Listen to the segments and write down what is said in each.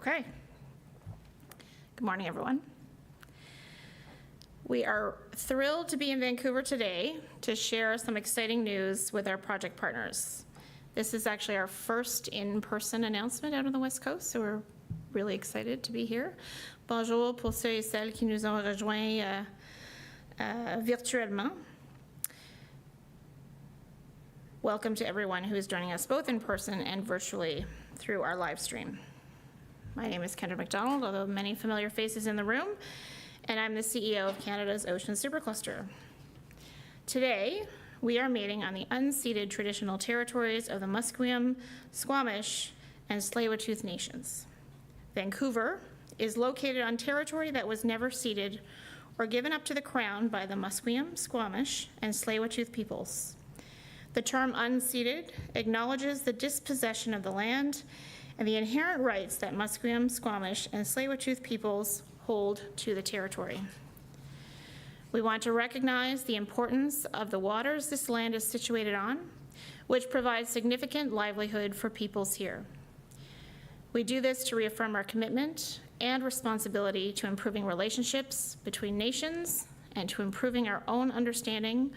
Okay. Good morning, everyone. We are thrilled to be in Vancouver today to share some exciting news with our project partners. This is actually our first in-person announcement out on the West Coast, so we're really excited to be here. Bonjour pour ceux et celles qui nous ont rejoints virtuellement. Welcome to everyone who is joining us both in person and virtually through our live stream. My name is Kendra McDonald, although many familiar faces in the room, and I'm the CEO of Canada's Ocean Supercluster. Today, we are meeting on the unceded traditional territories of the Musqueam, Squamish, and Tsleil-Waututh nations. Vancouver is located on territory that was never ceded or given up to the Crown by the Musqueam, Squamish, and Tsleil-Waututh peoples. The term unceded acknowledges the dispossession of the land and the inherent rights that Musqueam, Squamish, and Tsleil-Waututh peoples hold to the territory. We want to recognize the importance of the waters this land is situated on, which provides significant livelihood for peoples here. We do this to reaffirm our commitment and responsibility to improving relationships between nations and to improving our own understanding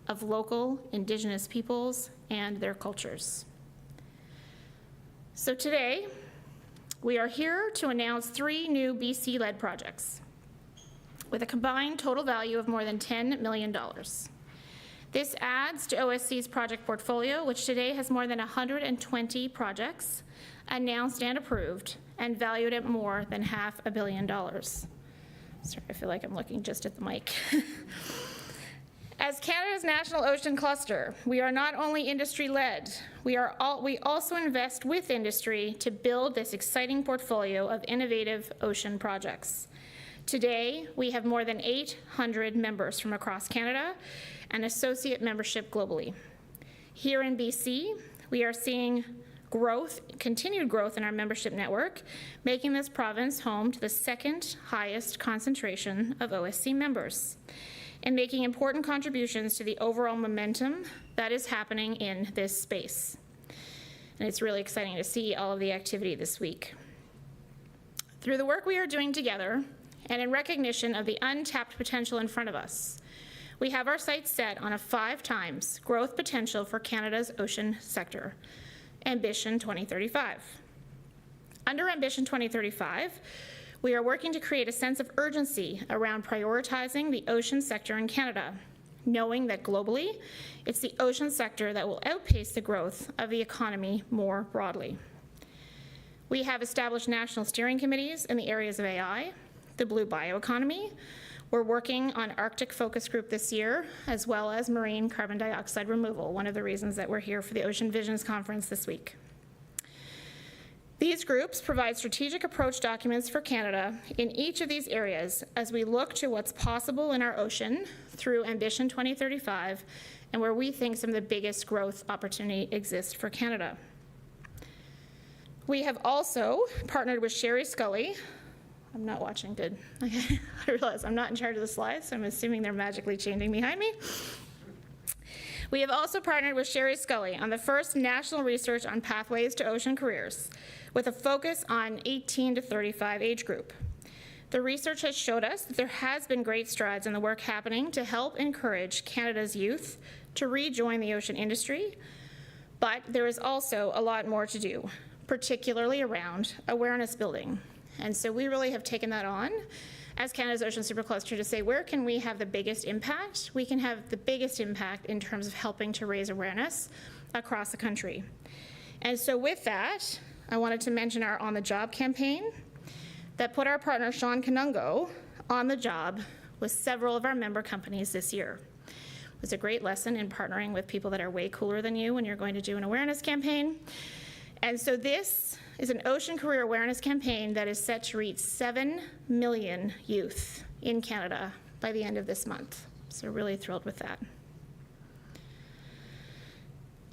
of local Indigenous peoples and their cultures. So today, we are here to announce 3 new BC-led projects with a combined total value of more than $10 million. This adds to OSC's project portfolio, which today has more than 120 projects announced and approved and valued at more than $500 million. Sorry, I feel like I'm looking just at the mic. As Canada's National Ocean Cluster, we are not only industry-led, we also invest with industry to build this exciting portfolio of innovative ocean projects. Today, we have more than 800 members from across Canada and associate membership globally. Here in BC, we are seeing continued growth in our membership network, making this province home to the second highest concentration of OSC members, and making important contributions to the overall momentum that is happening in this space. And it's really exciting to see all of the activity this week. Through the work we are doing together, and in recognition of the untapped potential in front of us, we have our sights set on a 5 times growth potential for Canada's ocean sector, Ambition 2035. Under Ambition 2035, we are working to create a sense of urgency around prioritizing the ocean sector in Canada, knowing that globally, it's the ocean sector that will outpace the growth of the economy more broadly. We have established national steering committees in the areas of AI, the blue bioeconomy. We're working on Arctic focus group this year, as well as marine carbon dioxide removal, one of the reasons that we're here for the Ocean Visions Conference this week. These groups provide strategic approach documents for Canada in each of these areas as we look to what's possible in our ocean through Ambition 2035 and where we think some of the biggest growth opportunity exists for Canada. We have also partnered with Sherry Scully. I'm not watching, good. Okay. I realize I'm not in charge of the slides, so I'm assuming they're magically changing behind me. We have also partnered with Sherry Scully on the first national research on pathways to ocean careers, with a focus on 18 to 35 age group. The research has showed us that there has been great strides in the work happening to help encourage Canada's youth to rejoin the ocean industry, but there is also a lot more to do, particularly around awareness building. And so we really have taken that on as Canada's Ocean Supercluster to say, where can we have the biggest impact? We can have the biggest impact in terms of helping to raise awareness across the country. And so with that, I wanted to mention our On the Job campaign that put our partner Sean Kanungo on the job with several of our member companies this year. It was a great lesson in partnering with people that are way cooler than you when you're going to do an awareness campaign. And so this is an ocean career awareness campaign that is set to reach 7 million youth in Canada by the end of this month. So really thrilled with that.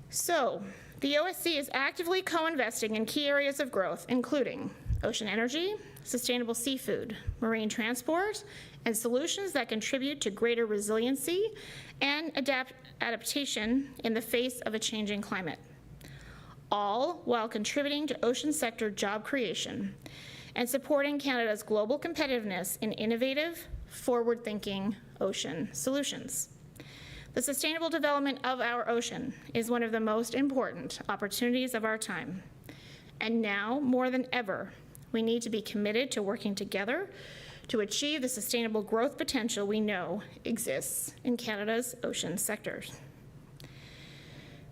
So the OSC is actively co-investing in key areas of growth, including ocean energy, sustainable seafood, marine transport, and solutions that contribute to greater resiliency and adaptation in the face of a changing climate, all while contributing to ocean sector job creation and supporting Canada's global competitiveness in innovative, forward-thinking ocean solutions. The sustainable development of our ocean is one of the most important opportunities of our time. And now, more than ever, we need to be committed to working together to achieve the sustainable growth potential we know exists in Canada's ocean sectors.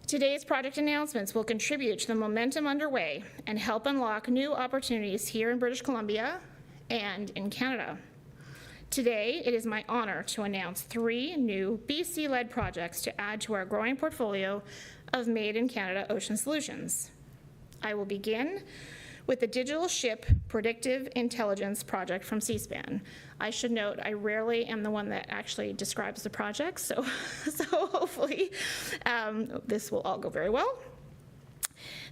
Today's project announcements will contribute to the momentum underway and help unlock new opportunities here in British Columbia and in Canada. Today, it is my honor to announce 3 new BC-led projects to add to our growing portfolio of Made in Canada ocean solutions. I will begin with the Digital Ship Predictive Intelligence project from Seaspan. I should note, I rarely am the one that actually describes the project, so hopefully this will all go very well.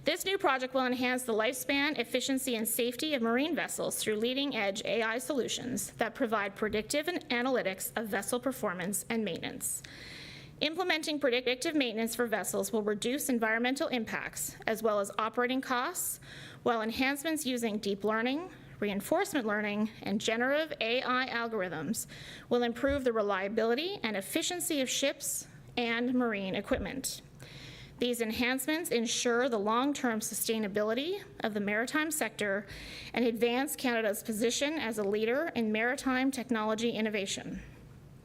This new project will enhance the lifespan, efficiency, and safety of marine vessels through leading-edge AI solutions that provide predictive analytics of vessel performance and maintenance. Implementing predictive maintenance for vessels will reduce environmental impacts as well as operating costs, while enhancements using deep learning, reinforcement learning, and generative AI algorithms will improve the reliability and efficiency of ships and marine equipment. These enhancements ensure the long-term sustainability of the maritime sector and advance Canada's position as a leader in maritime technology innovation.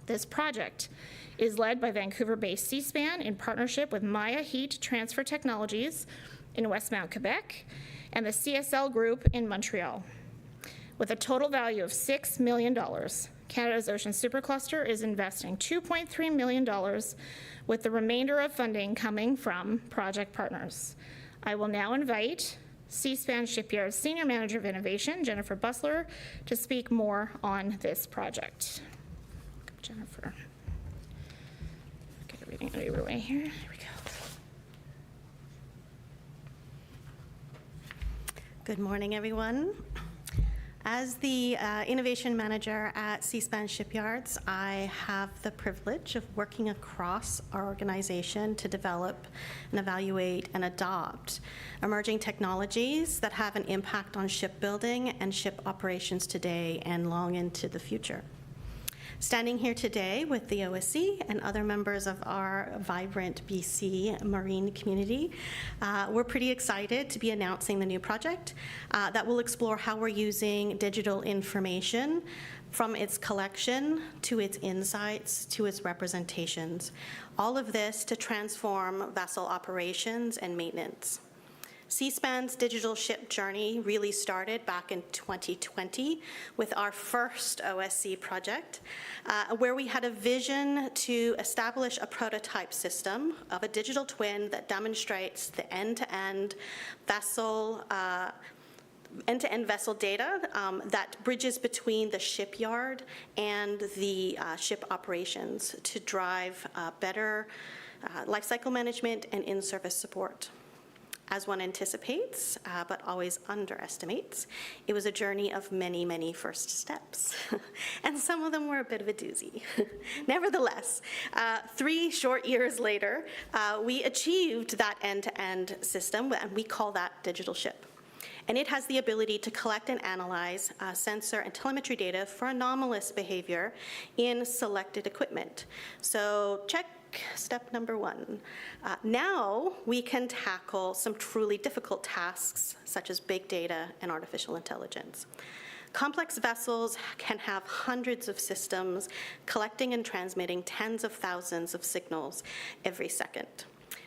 This project is led by Vancouver-based Seaspan in partnership with Maya Heat Transfer Technologies in Westmount, Quebec, and the CSL Group in Montreal. With a total value of $6 million, Canada's Ocean Supercluster is investing $2.3 million, with the remainder of funding coming from project partners. I will now invite Seaspan Shipyard's Senior Manager of Innovation, Jennifer Busler, to speak more on this project. Welcome, Jennifer. Get everything out of your way here. There we go. Good morning, everyone. As the Innovation Manager at Seaspan Shipyards, I have the privilege of working across our organization to develop and evaluate and adopt emerging technologies that have an impact on shipbuilding and ship operations today and long into the future. Standing here today with the OSC and other members of our vibrant BC marine community, we're pretty excited to be announcing the new project that will explore how we're using digital information from its collection to its insights to its representations. All of this to transform vessel operations and maintenance. Seaspan's digital ship journey really started back in 2020 with our first OSC project, where we had a vision to establish a prototype system of a digital twin that demonstrates the end-to-end vessel data that bridges between the shipyard and the ship operations to drive better lifecycle management and in-service support. As one anticipates, but always underestimates, it was a journey of many, many first steps. And some of them were a bit of a doozy. Nevertheless, 3 short years later, we achieved that end-to-end system, and we call that digital ship. And it has the ability to collect and analyze sensor and telemetry data for anomalous behavior in selected equipment. So check step number 1. Now we can tackle some truly difficult tasks such as big data and artificial intelligence. Complex vessels can have hundreds of systems collecting and transmitting tens of thousands of signals every second.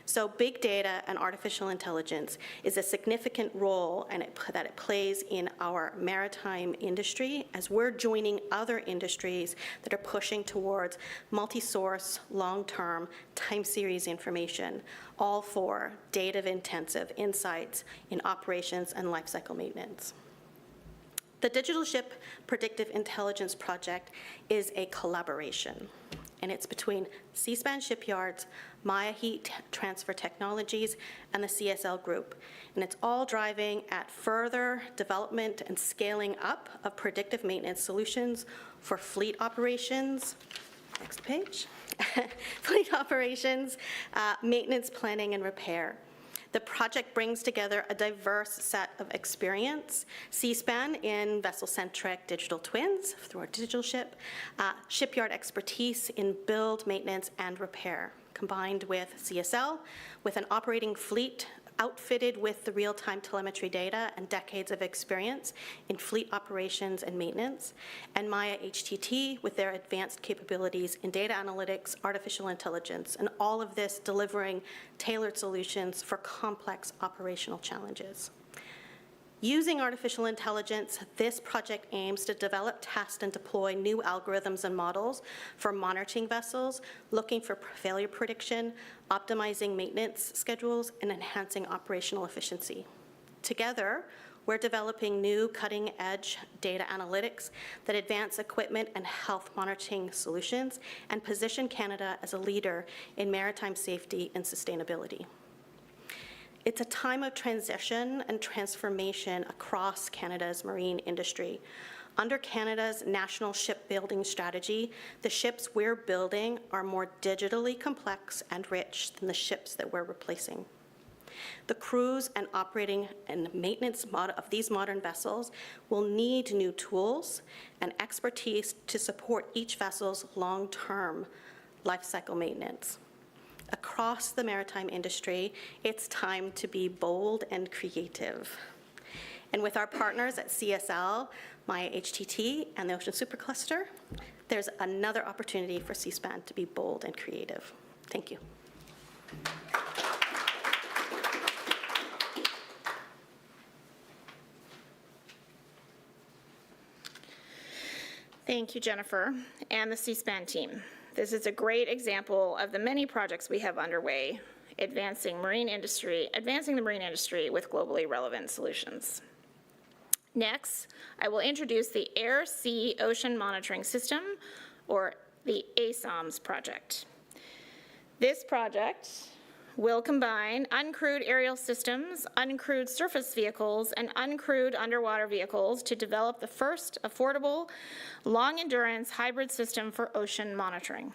So big data and artificial intelligence is a significant role that it plays in our maritime industry as we're joining other industries that are pushing towards multi-source, long-term, time series information, all for data-intensive insights in operations and lifecycle maintenance. The Digital Ship Predictive Intelligence Project is a collaboration, and it's between Seaspan Shipyards, Maya Heat Transfer Technologies, and the CSL Group. And it's all driving at further development and scaling up of predictive maintenance solutions for fleet operations. Next page. Fleet operations, maintenance planning and repair. The project brings together a diverse set of experience, C-SPAN in vessel-centric digital twins through our digital ship, shipyard expertise in build, maintenance, and repair, combined with CSL, with an operating fleet outfitted with the real-time telemetry data and decades of experience in fleet operations and maintenance, and Maya HTT with their advanced capabilities in data analytics, artificial intelligence, and all of this delivering tailored solutions for complex operational challenges. Using artificial intelligence, this project aims to develop, test, and deploy new algorithms and models for monitoring vessels, looking for failure prediction, optimizing maintenance schedules, and enhancing operational efficiency. Together, we're developing new cutting-edge data analytics that advance equipment and health monitoring solutions and position Canada as a leader in maritime safety and sustainability. It's a time of transition and transformation across Canada's marine industry. Under Canada's national shipbuilding strategy, the ships we're building are more digitally complex and rich than the ships that we're replacing. The crews and operating and maintenance of these modern vessels will need new tools and expertise to support each vessel's long-term life cycle maintenance. Across the maritime industry, it's time to be bold and creative. And with our partners at CSL, Maya HTT, and the Ocean Supercluster, there's another opportunity for C-SPAN to be bold and creative. Thank you. Thank you, Jennifer, and the C-SPAN team. This is a great example of the many projects we have underway, advancing the marine industry with globally relevant solutions. Next, I will introduce the Air Sea Ocean Monitoring System, or the ASOMS project. This project will combine uncrewed aerial systems, uncrewed surface vehicles, and uncrewed underwater vehicles to develop the first affordable, long-endurance hybrid system for ocean monitoring.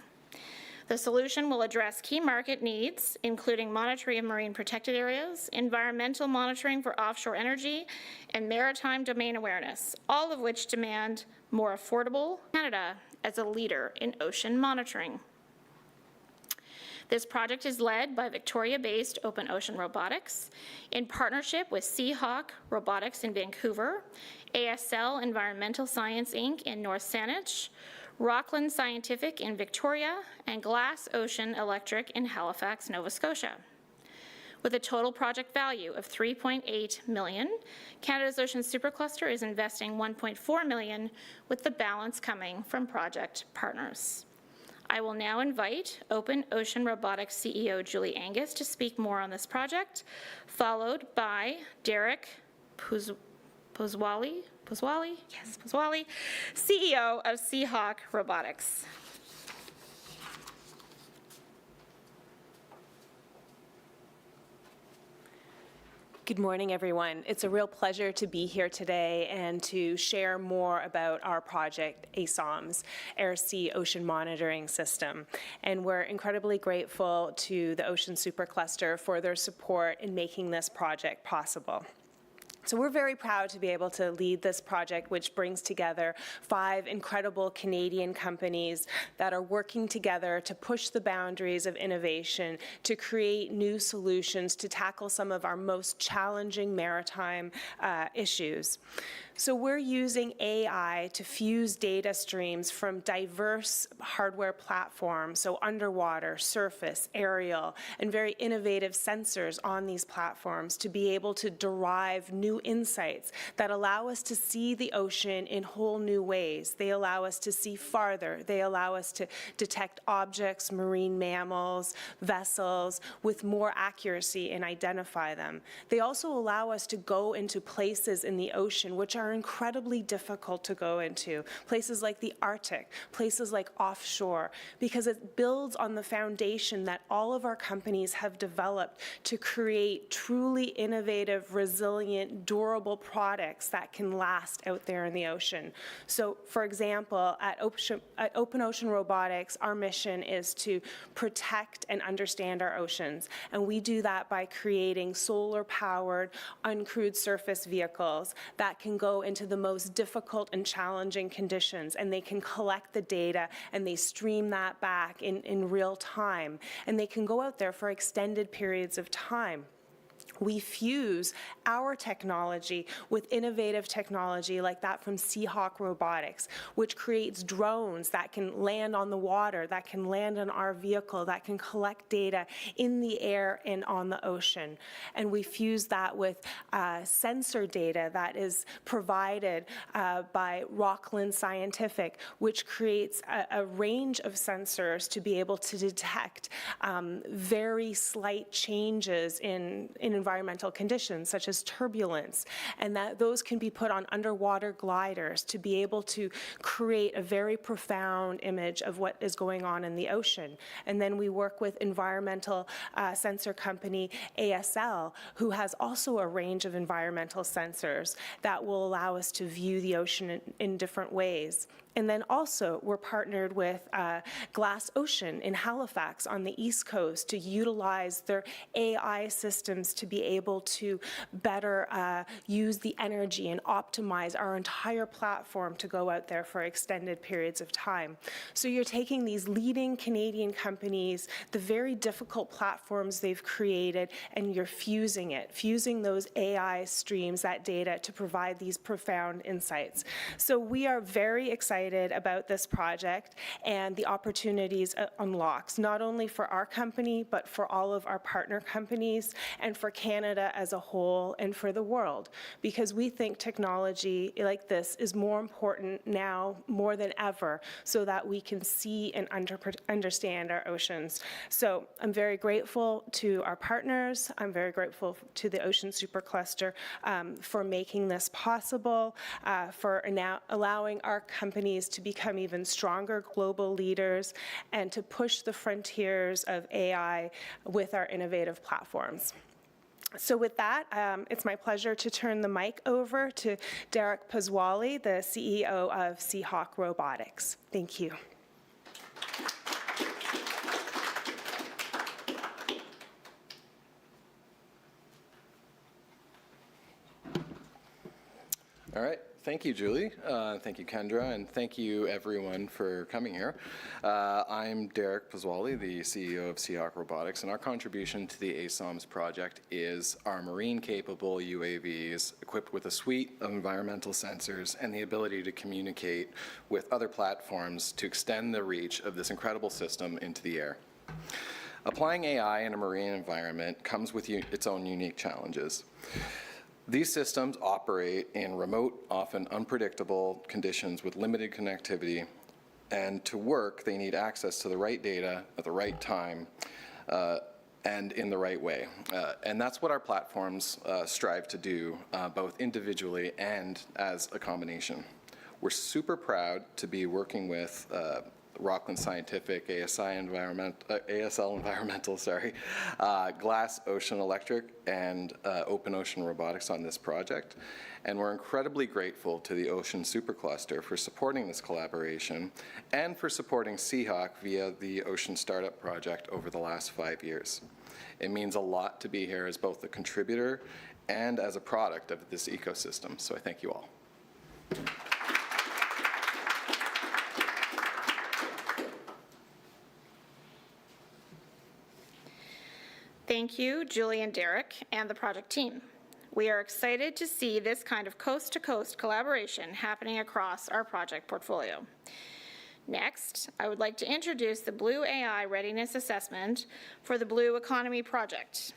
The solution will address key market needs, including monitoring of marine protected areas, environmental monitoring for offshore energy, and maritime domain awareness, all of which demand more affordable Canada as a leader in ocean monitoring. This project is led by Victoria-based Open Ocean Robotics in partnership with Seahawk Robotics in Vancouver, ASL Environmental Science Inc. in North Saanich, Rockland Scientific in Victoria, and Glass Ocean Electric in Halifax, Nova Scotia. With a total project value of $3.8 million, Canada's Ocean Supercluster is investing $1.4 million, with the balance coming from project partners. I will now invite Open Ocean Robotics CEO Julie Angus to speak more on this project, followed by Derek Pozwali, CEO of Seahawk Robotics. Good morning, everyone. It's a real pleasure to be here today and to share more about our project, ASOMS, Air Sea Ocean Monitoring System. And we're incredibly grateful to the Ocean Supercluster for their support in making this project possible. So we're very proud to be able to lead this project, which brings together 5 incredible Canadian companies that are working together to push the boundaries of innovation, to create new solutions, to tackle some of our most challenging maritime issues. So we're using AI to fuse data streams from diverse hardware platforms, so underwater, surface, aerial, and very innovative sensors on these platforms to be able to derive new insights that allow us to see the ocean in whole new ways. They allow us to see farther. They allow us to detect objects, marine mammals, vessels with more accuracy and identify them. They also allow us to go into places in the ocean which are incredibly difficult to go into, places like the Arctic, places like offshore, because it builds on the foundation that all of our companies have developed to create truly innovative, resilient, durable products that can last out there in the ocean. So, for example, at Open Ocean Robotics, our mission is to protect and understand our oceans, and we do that by creating solar-powered, uncrewed surface vehicles that can go into the most difficult and challenging conditions, and they can collect the data and they stream that back in real time, and they can go out there for extended periods of time. We fuse our technology with innovative technology like that from Seahawk Robotics, which creates drones that can land on the water, that can land on our vehicle, that can collect data in the air and on the ocean. And we fuse that with sensor data that is provided by Rockland Scientific, which creates a range of sensors to be able to detect very slight changes in environmental conditions, such as turbulence, and that those can be put on underwater gliders to be able to create a very profound image of what is going on in the ocean. And then we work with environmental sensor company ASL, who has also a range of environmental sensors that will allow us to view the ocean in different ways. And then also, we're partnered with Glass Ocean in Halifax on the East Coast to utilize their AI systems to be able to better use the energy and optimize our entire platform to go out there for extended periods of time. So you're taking these leading Canadian companies, the very difficult platforms they've created, and you're fusing those AI streams, that data, to provide these profound insights. So we are very excited about this project and the opportunities it unlocks, not only for our company, but for all of our partner companies and for Canada as a whole and for the world, because we think technology like this is more important now more than ever so that we can see and understand our oceans. So I'm very grateful to our partners. I'm very grateful to the Ocean Supercluster for making this possible, for now allowing our companies to become even stronger global leaders and to push the frontiers of AI with our innovative platforms. So with that, it's my pleasure to turn the mic over to Derek Paswally, the CEO of Seahawk Robotics. Thank you. All right. Thank you, Julie. Thank you, Kendra, and thank you, everyone, for coming here. I'm Derek Paswally, the CEO of Seahawk Robotics, and our contribution to the ASOMS project is our marine-capable UAVs equipped with a suite of environmental sensors and the ability to communicate with other platforms to extend the reach of this incredible system into the air. Applying AI in a marine environment comes with its own unique challenges. These systems operate in remote, often unpredictable conditions with limited connectivity, and to work, they need access to the right data at the right time and in the right way. And that's what our platforms strive to do, both individually and as a combination. We're super proud to be working with Rockland Scientific, ASL Environmental, Glass Ocean Electric, and Open Ocean Robotics on this project. And we're incredibly grateful to the Ocean Supercluster for supporting this collaboration and for supporting Seahawk via the Ocean Startup Project over the last 5 years. It means a lot to be here as both a contributor and as a product of this ecosystem, so I thank you all. Thank you, Julie and Derek, and the project team. We are excited to see this kind of coast-to-coast collaboration happening across our project portfolio. Next, I would like to introduce the Blue AI Readiness Assessment for the Blue Economy Project.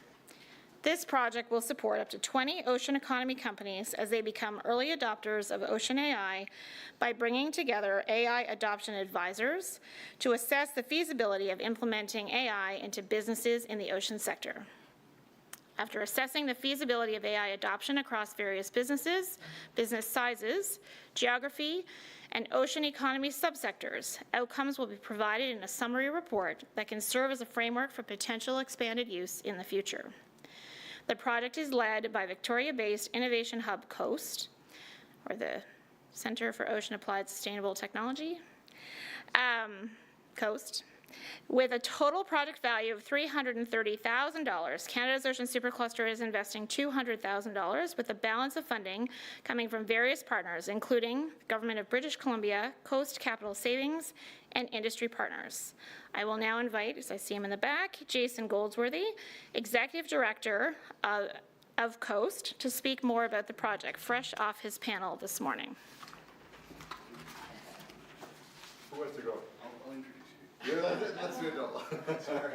This project will support up to 20 ocean economy companies as they become early adopters of ocean AI by bringing together AI adoption advisors to assess the feasibility of implementing AI into businesses in the ocean sector. After assessing the feasibility of AI adoption across various businesses, business sizes, geography, and ocean economy subsectors, outcomes will be provided in a summary report that can serve as a framework for potential expanded use in the future. The project is led by Victoria-based Innovation Hub Coast, or the Center for Ocean Applied Sustainable Technology, Coast, with a total project value of $330,000. Canada's Ocean Supercluster is investing $200,000, with the balance of funding coming from various partners, including the Government of British Columbia, Coast Capital Savings, and industry partners. I will now invite, as I see him in the back, Jason Goldsworthy, Executive Director of Coast, to speak more about the project, fresh off his panel this morning. Who wants to go? I'll introduce you. Yeah, let's do it all. Sorry.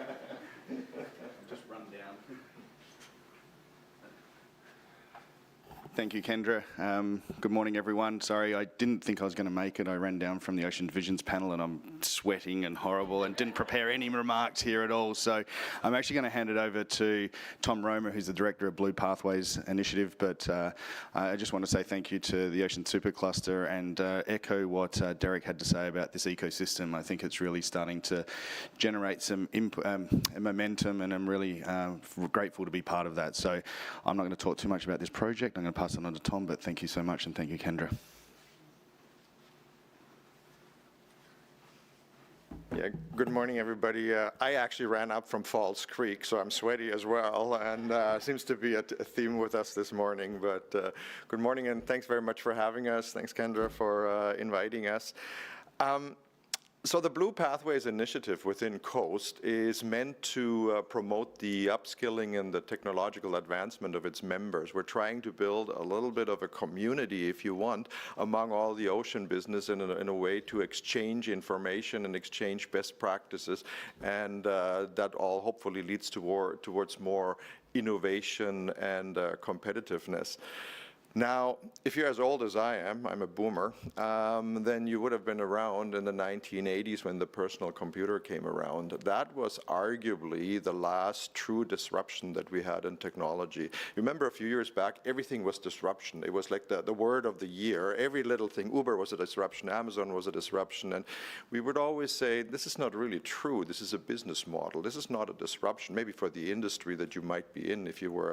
Just run down. Thank you, Kendra. Good morning, everyone. Sorry, I didn't think I was going to make it. I ran down from the Ocean Divisions panel and I'm sweating and horrible and didn't prepare any remarks here at all. So I'm actually going to hand it over to Tom Romer, who's the Director of Blue Pathways Initiative. But I just want to say thank you to the Ocean Supercluster and echo what Derek had to say about this ecosystem. I think it's really starting to generate some momentum, and I'm really grateful to be part of that. So I'm not going to talk too much about this project. I'm going to pass it on to Tom, but thank you so much, and thank you, Kendra. Yeah, good morning, everybody. I actually ran up from Falls Creek, so I'm sweaty as well, and seems to be a theme with us this morning. But good morning, and thanks very much for having us. Thanks, Kendra, for inviting us. So the Blue Pathways Initiative within Coast is meant to promote the upskilling and the technological advancement of its members. We're trying to build a little bit of a community, if you want, among all the ocean business in a way to exchange information and exchange best practices, and that all hopefully leads towards more innovation and competitiveness. Now, if you're as old as I am, I'm a boomer, then you would have been around in the 1980s when the personal computer came around. That was arguably the last true disruption that we had in technology. You remember a few years back, everything was disruption. It was like the word of the year. Every little thing, Uber was a disruption, Amazon was a disruption, and we would always say, this is not really true. This is a business model. This is not a disruption. Maybe for the industry that you might be in, if you were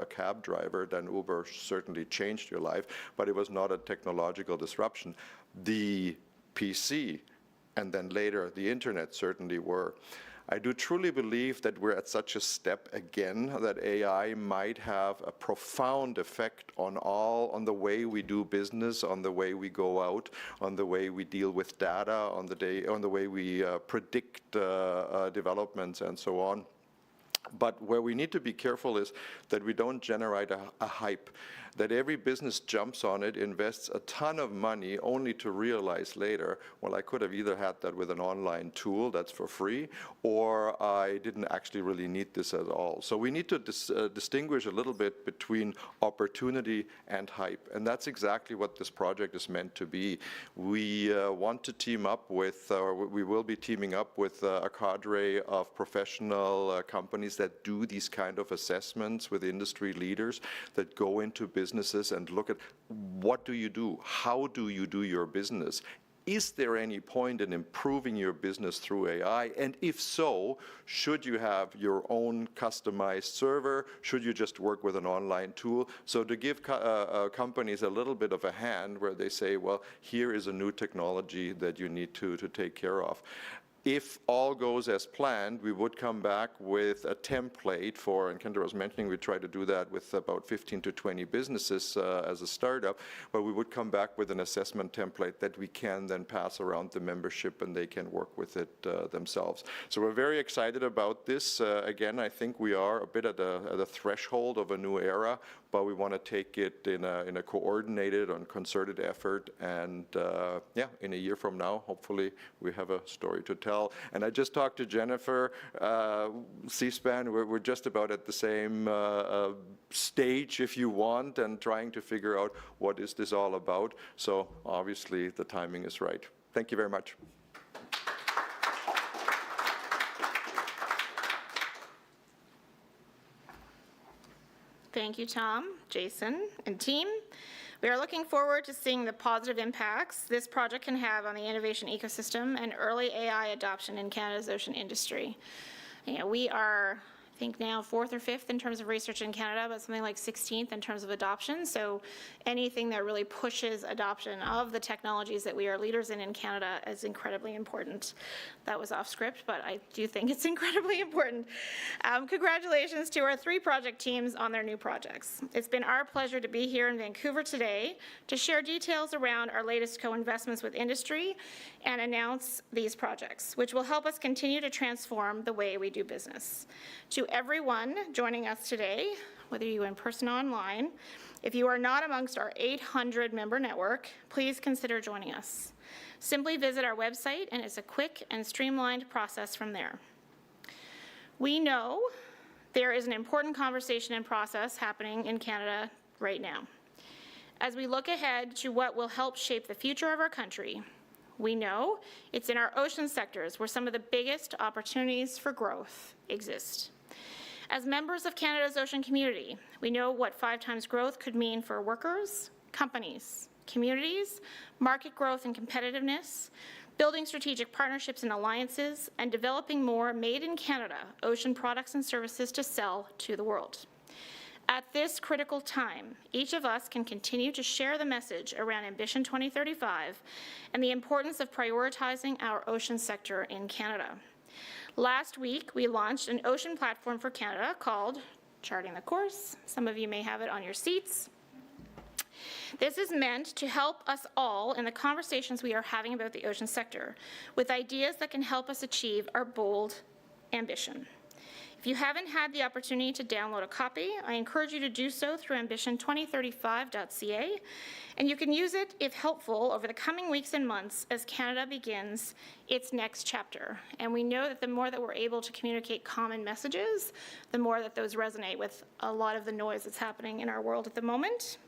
a cab driver, then Uber certainly changed your life, but it was not a technological disruption. The PC and then later the internet certainly were. I do truly believe that we're at such a step again that AI might have a profound effect on the way we do business, on the way we go out, on the way we deal with data, on the way we predict developments and so on. But where we need to be careful is that we don't generate a hype, that every business jumps on it, invests a ton of money only to realize later, well, I could have either had that with an online tool that's for free, or I didn't actually really need this at all. So we need to distinguish a little bit between opportunity and hype, and that's exactly what this project is meant to be. We want to team up with, or we will be teaming up with a cadre of professional companies that do these kind of assessments with industry leaders that go into businesses and look at what do you do? How do you do your business? Is there any point in improving your business through AI? And if so, should you have your own customized server? Should you just work with an online tool? So to give companies a little bit of a hand where they say, well, here is a new technology that you need to take care of. If all goes as planned, we would come back with a template for, and Kendra was mentioning we try to do that with about 15 to 20 businesses as a startup, but we would come back with an assessment template that we can then pass around the membership and they can work with it themselves. So we're very excited about this. Again, I think we are a bit at the threshold of a new era, but we want to take it in a coordinated and concerted effort, and yeah, in a year from now, hopefully we have a story to tell. And I just talked to Jennifer, C-SPAN, we're just about at the same stage, if you want, and trying to figure out what is this all about. So obviously the timing is right. Thank you very much. Thank you, Tom, Jason, and team. We are looking forward to seeing the positive impacts this project can have on the innovation ecosystem and early AI adoption in Canada's ocean industry. You know, we are I think now 4th or 5th in terms of research in Canada, but something like 16th in terms of adoption. So anything that really pushes adoption of the technologies that we are leaders in Canada is incredibly important. That was off script, but I do think it's incredibly important. Congratulations to our 3 project teams on their new projects. It's been our pleasure to be here in Vancouver today to share details around our latest co-investments with industry and announce these projects, which will help us continue to transform the way we do business. To everyone joining us today, whether you in person or online, if you are not amongst our 800-member network, please consider joining us. Simply visit our website, and it's a quick and streamlined process from there. We know there is an important conversation and process happening in Canada right now. As we look ahead to what will help shape the future of our country, we know it's in our ocean sectors where some of the biggest opportunities for growth exist. As members of Canada's ocean community, we know what 5 times growth could mean for workers, companies, communities, market growth and competitiveness, building strategic partnerships and alliances, and developing more made-in-Canada ocean products and services to sell to the world. At this critical time, each of us can continue to share the message around Ambition 2035 and the importance of prioritizing our ocean sector in Canada. Last week, we launched an ocean platform for Canada called Charting the Course. Some of you may have it on your seats. This is meant to help us all in the conversations we are having about the ocean sector with ideas that can help us achieve our bold ambition. If you haven't had the opportunity to download a copy, I encourage you to do so through ambition2035.ca, and you can use it, if helpful, over the coming weeks and months as Canada begins its next chapter. And we know that the more that we're able to communicate common messages, the more that those resonate with a lot of the noise that's happening in our world at the moment.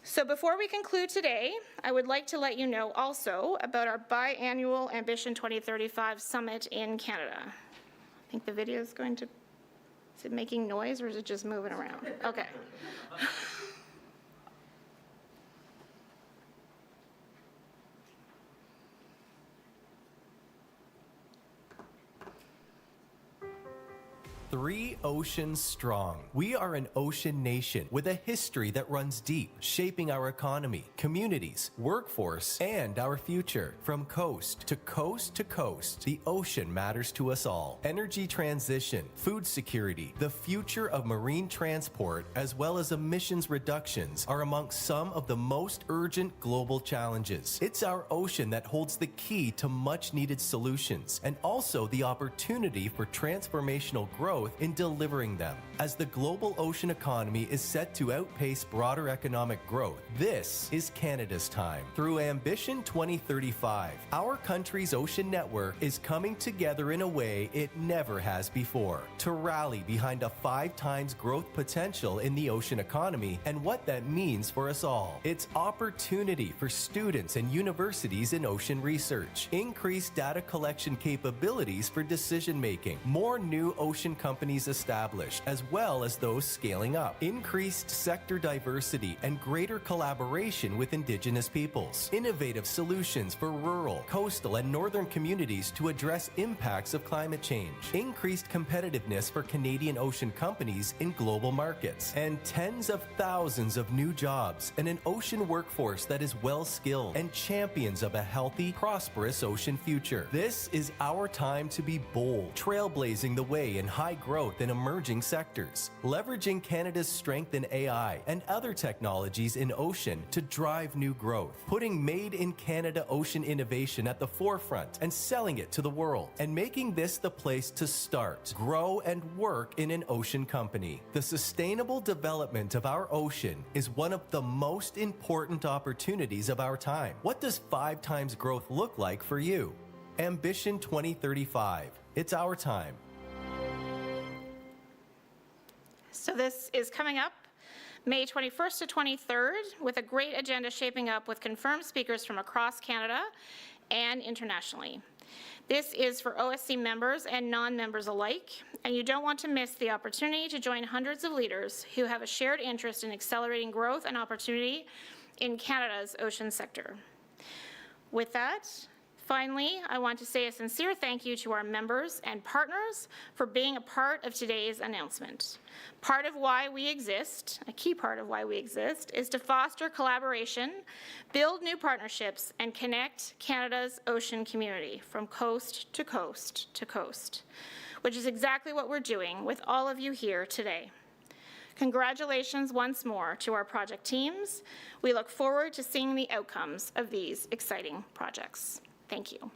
So before we conclude today, I would like to let you know also about our biannual Ambition 2035 Summit in Canada. I think the video is going to, is it making noise or is it just moving around? Okay. Three oceans strong. We are an ocean nation with a history that runs deep, shaping our economy, communities, workforce, and our future. From coast to coast to coast, the ocean matters to us all. Energy transition, food security, the future of marine transport, as well as emissions reductions are amongst some of the most urgent global challenges. It's our ocean that holds the key to much needed solutions and also the opportunity for transformational growth in delivering them. As the global ocean economy is set to outpace broader economic growth, this is Canada's time. Through Ambition 2035, our country's ocean network is coming together in a way it never has before to rally behind a 5 times growth potential in the ocean economy and what that means for us all. It's opportunity for students and universities in ocean research, increased data collection capabilities for decision making, more new ocean companies established, as well as those scaling up, increased sector diversity and greater collaboration with Indigenous peoples, innovative solutions for rural, coastal, and northern communities to address impacts of climate change, increased competitiveness for Canadian ocean companies in global markets, and tens of thousands of new jobs and an ocean workforce that is well-skilled and champions of a healthy, prosperous ocean future. This is our time to be bold, trailblazing the way in high growth in emerging sectors, leveraging Canada's strength in AI and other technologies in ocean to drive new growth, putting made in Canada ocean innovation at the forefront and selling it to the world, and making this the place to start, grow, and work in an ocean company. The sustainable development of our ocean is one of the most important opportunities of our time. What does 5 times growth look like for you? Ambition 2035. It's our time. So this is coming up May 21st to 23rd with a great agenda shaping up with confirmed speakers from across Canada and internationally. This is for OSC members and non-members alike, and you don't want to miss the opportunity to join hundreds of leaders who have a shared interest in accelerating growth and opportunity in Canada's ocean sector. With that, Finally, I want to say a sincere thank you to our members and partners for being a part of today's announcement. Part of why we exist, a key part of why we exist, is to foster collaboration, build new partnerships, and connect Canada's ocean community from coast to coast to coast, which is exactly what we're doing with all of you here today. Congratulations once more to our project teams. We look forward to seeing the outcomes of these exciting projects. Thank you.